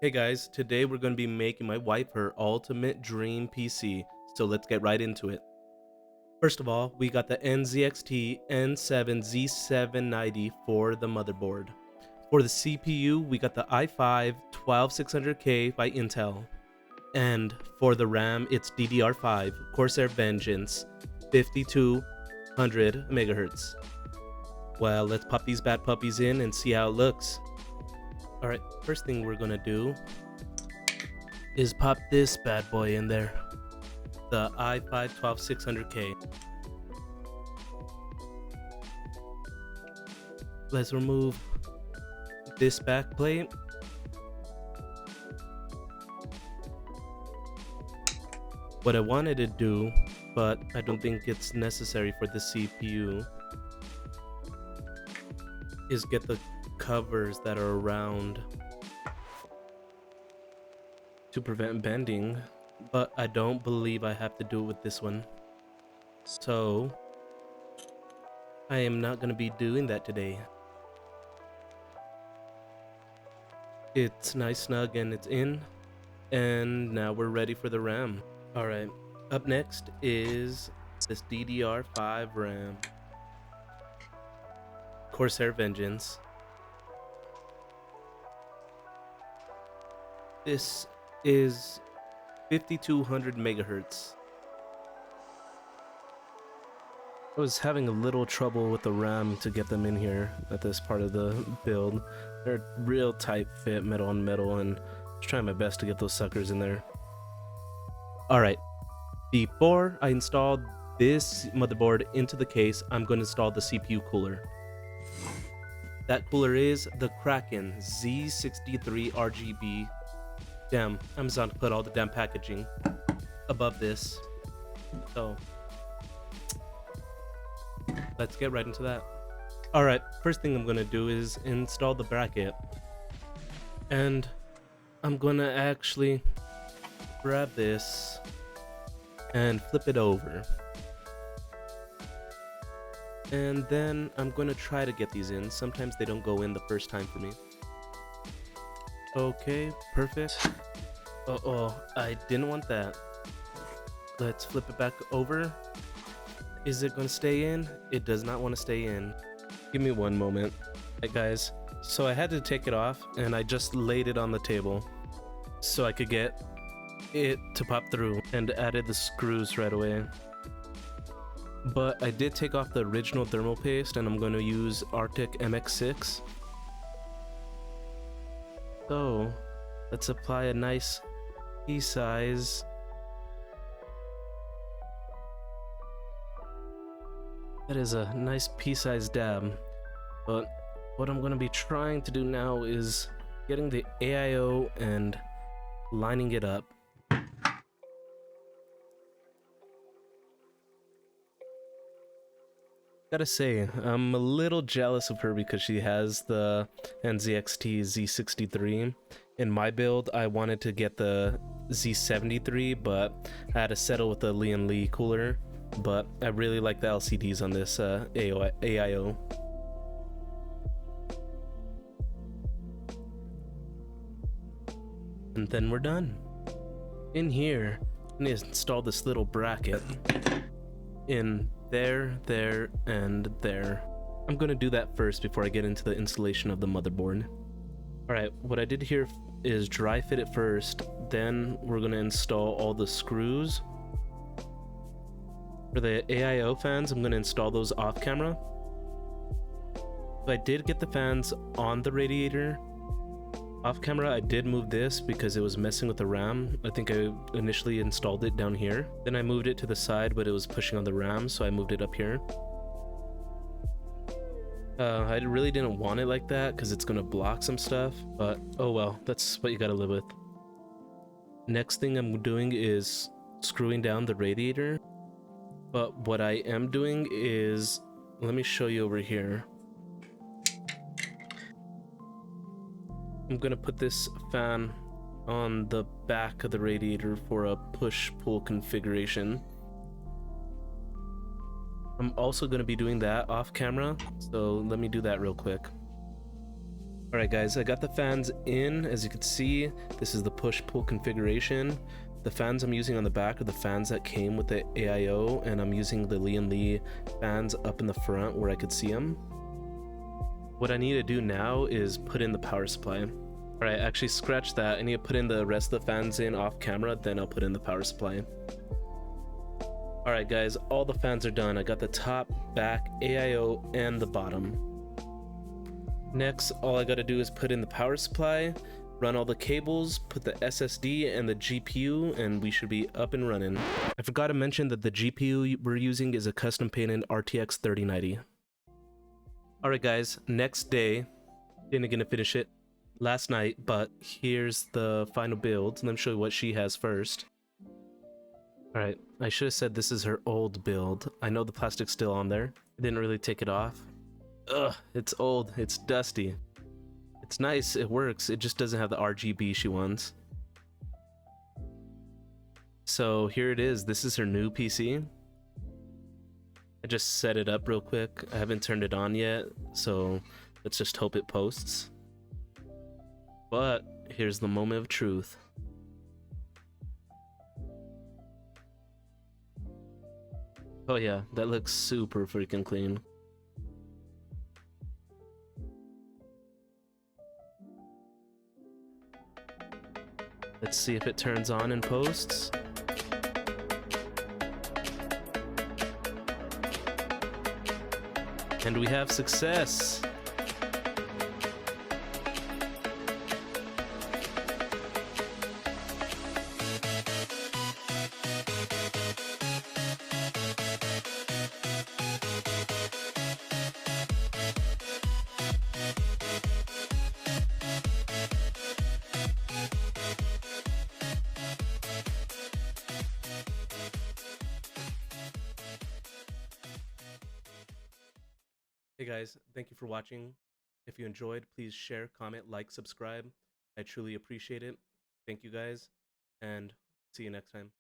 Hey guys, today we're going to be making my wife her ultimate dream PC, so let's get right into it. First of all, we got the NZXT N7Z790 for the motherboard. For the CPU, we got the i5-12600K by Intel. And for the RAM, it's DDR5 Corsair Vengeance 5200 MHz. Well, let's pop these bad puppies in and see how it looks. Alright, first thing we're gonna do is pop this bad boy in there. The i5-12600K. Let's remove this back plate. What I wanted to do, but I don't think it's necessary for the CPU, is get the covers that are around to prevent bending, but I don't believe I have to do it with this one, so I am not going to be doing that today. It's nice, snug, and it's in, and now we're ready for the RAM. Alright, up next is this DDR5 RAM Corsair Vengeance. This is 5200 megahertz. I was having a little trouble with the RAM to get them in here at this part of the build. They're real tight fit, metal on metal, and I was trying my best to get those suckers in there. Alright, before I install this motherboard into the case, I'm going to install the CPU cooler. That cooler is the Kraken Z63 RGB. Damn, Amazon put all the damn packaging above this. So, let's get right into that. Alright, first thing I'm going to do is install the bracket. And I'm going to actually grab this and flip it over. And then I'm going to try to get these in. Sometimes they don't go in the first time for me. Okay, perfect. Uh-oh, I didn't want that. Let's flip it back over. Is it going to stay in? It does not want to stay in. Give me one moment. Alright guys, so I had to take it off and I just laid it on the table so I could get it to pop through, and added the screws right away. But I did take off the original thermal paste and I'm going to use Arctic MX6. So, let's apply a nice pea size. That is a nice pea size dab. But what I'm going to be trying to do now is getting the AIO and lining it up. Gotta say, I'm a little jealous of her because she has the NZXT Z63. In my build, I wanted to get the Z73, but I had to settle with the Lee cooler. But I really like the LCDs on this AIO. And then we're done. In here, I'm gonna install this little bracket in there, there, and there. I'm gonna do that first before I get into the installation of the motherboard. Alright, what I did here is dry fit it first, then we're gonna install all the screws. For the AIO fans, I'm gonna install those off camera. But I did get the fans on the radiator. Off camera, I did move this because it was messing with the RAM. I think I initially installed it down here. Then I moved it to the side, but it was pushing on the RAM, so I moved it up here. I really didn't want it like that because it's gonna block some stuff, but oh well, that's what you gotta live with. Next thing I'm doing is screwing down the radiator. But what I am doing is, let me show you over here. I'm gonna put this fan on the back of the radiator for a push-pull configuration. I'm also gonna be doing that off camera, so let me do that real quick. Alright guys, I got the fans in. As you can see, this is the push-pull configuration. The fans I'm using on the back are the fans that came with the AIO, and I'm using the Lee fans up in the front where I could see them. What I need to do now is put in the power supply. Alright, actually scratch that. I need to put in the rest of the fans in off camera, then I'll put in the power supply. Alright guys, all the fans are done. I got the top, back, AIO, and the bottom. Next, all I gotta do is put in the power supply, run all the cables, put the SSD and the GPU, and we should be up and running. I forgot to mention that the GPU we're using is a custom painted RTX 3090. Alright guys, next day, didn't get to finish it last night, but here's the final build. Let me show you what she has first. Alright, I should have said this is her old build. I know the plastic's still on there. I didn't really take it off. Ugh, it's old, it's dusty. It's nice, it works, it just doesn't have the RGB she wants. So here it is, this is her new PC. I just set it up real quick. I haven't turned it on yet, so let's just hope it posts. But here's the moment of truth. Oh yeah, that looks super freaking clean. Let's see if it turns on and posts. And we have success! Hey guys, thank you for watching. If you enjoyed, please share, comment, like, subscribe. I truly appreciate it. Thank you guys, and see you next time.